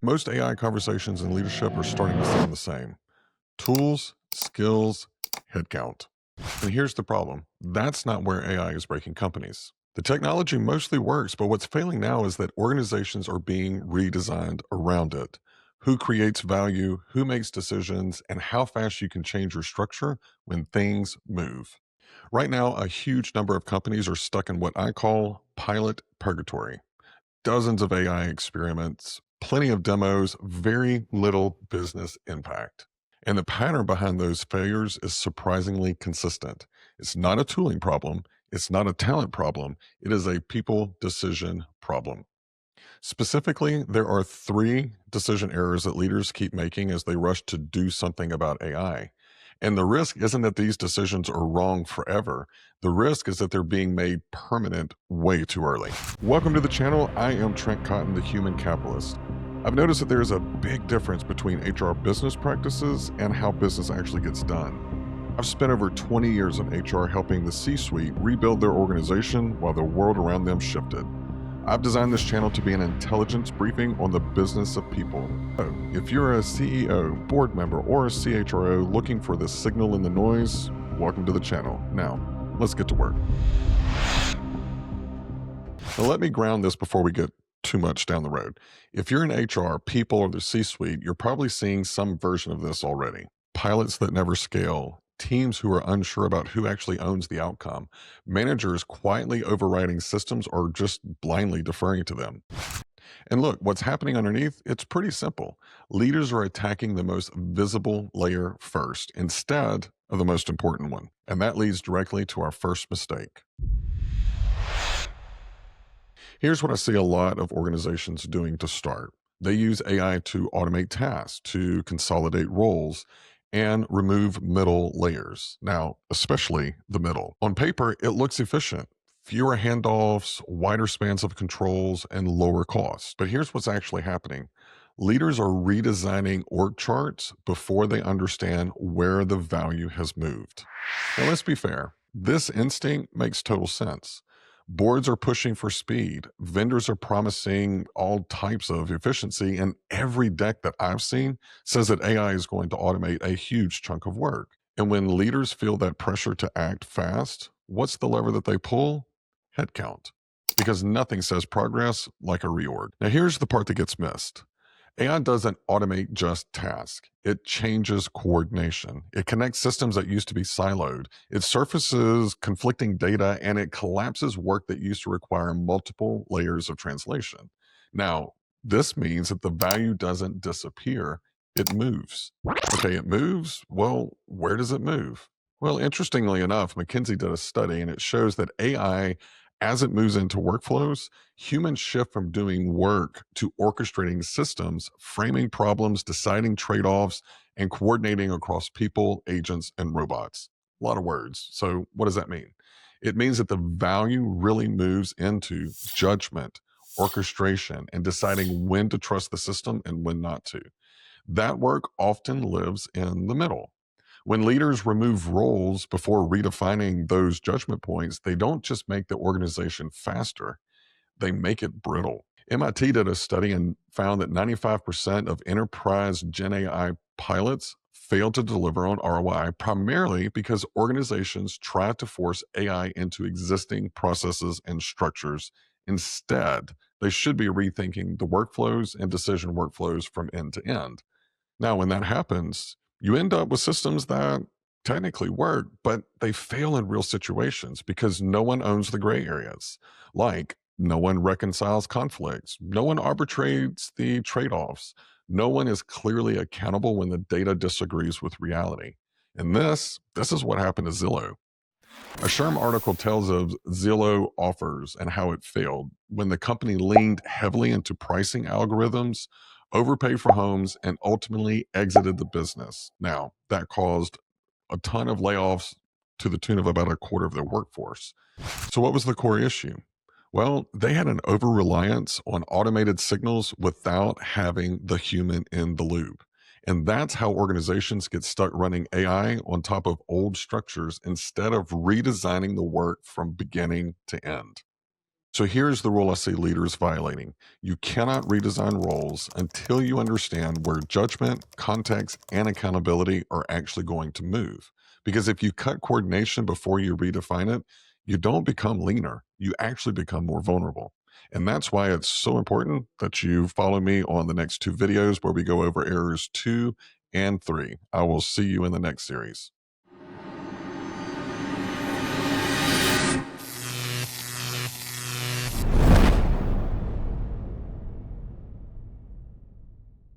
Most AI conversations in leadership are starting to sound the same: tools, skills, headcount. And here's the problem: that's not where AI is breaking companies. The technology mostly works, but what's failing now is that organizations are being redesigned around it. Who creates value, who makes decisions, and how fast you can change your structure when things move. Right now, a huge number of companies are stuck in what I call pilot purgatory. Dozens of AI experiments, plenty of demos, very little business impact. And the pattern behind those failures is surprisingly consistent. It's not a tooling problem, it's not a talent problem, it is a people decision problem. Specifically, there are three decision errors that leaders keep making as they rush to do something about AI. And the risk isn't that these decisions are wrong forever. The risk is that they're being made permanent way too early. Welcome to the channel. I am Trent, the human capitalist. I've noticed that there's a big difference between HR business practices and how business actually gets done. I've spent over 20 years in HR helping the C-suite rebuild their organization while the world around them shifted. I've designed this channel to be an intelligence briefing on the business of people. So, if you're a CEO, board member, or a CHRO looking for the signal in the noise, welcome to the channel. Now, let's get to work. Now, let me ground this before we get too much down the road. If you're in HR, people, or the C-suite, you're probably seeing some version of this already. Pilots that never scale, teams who are unsure about who actually owns the outcome, managers quietly overriding systems or just blindly deferring to them. And look, what's happening underneath, it's pretty simple. Leaders are attacking the most visible layer first instead of the most important one. And that leads directly to our first mistake. Here's what I see a lot of organizations doing to start. They use AI to automate tasks, to consolidate roles, and remove middle layers. Now, especially the middle. On paper, it looks efficient. Fewer handoffs, wider spans of controls, and lower costs. But here's what's actually happening. Leaders are redesigning org charts before they understand where the value has moved. Now, let's be fair. This instinct makes total sense. Boards are pushing for speed. Vendors are promising all types of efficiency. And every deck that I've seen says that AI is going to automate a huge chunk of work. And when leaders feel that pressure to act fast, what's the lever that they pull? Headcount. Because nothing says progress like a reorg. Now, here's the part that gets missed. AI doesn't automate just tasks. It changes coordination. It connects systems that used to be siloed. It surfaces conflicting data, and it collapses work that used to require multiple layers of translation. Now, this means that the value doesn't disappear, it moves. Okay, it moves. Well, where does it move? Well, interestingly enough, McKinsey did a study, and it shows that AI, as it moves into workflows, humans shift from doing work to orchestrating systems, framing problems, deciding trade-offs, and coordinating across people, agents, and robots. A lot of words. So what does that mean? It means that the value really moves into judgment, orchestration, and deciding when to trust the system and when not to. That work often lives in the middle. When leaders remove roles before redefining those judgment points, they don't just make the organization faster, they make it brittle. MIT did a study and found that 95% of enterprise Gen AI pilots failed to deliver on ROI, primarily because organizations tried to force AI into existing processes and structures. Instead, they should be rethinking the workflows and decision workflows from end to end. Now, when that happens, you end up with systems that technically work, but they fail in real situations because no one owns the gray areas. Like, no one reconciles conflicts, no one arbitrates the trade offs, no one is clearly accountable when the data disagrees with reality. And this is what happened to Zillow. A Sherm article tells of Zillow offers and how it failed when the company leaned heavily into pricing algorithms, overpaid for homes, and ultimately exited the business. Now, that caused a ton of layoffs to the tune of about a quarter of their workforce. So, what was the core issue? Well, they had an over reliance on automated signals without having the human in the loop. And that's how organizations get stuck running AI on top of old structures instead of redesigning the work from beginning to end. So here's the rule I see leaders violating. You cannot redesign roles until you understand where judgment, context, and accountability are actually going to move. Because if you cut coordination before you redefine it, you don't become leaner, you actually become more vulnerable. And that's why it's so important that you follow me on the next two videos where we go over errors 2 and 3. I will see you in the next series.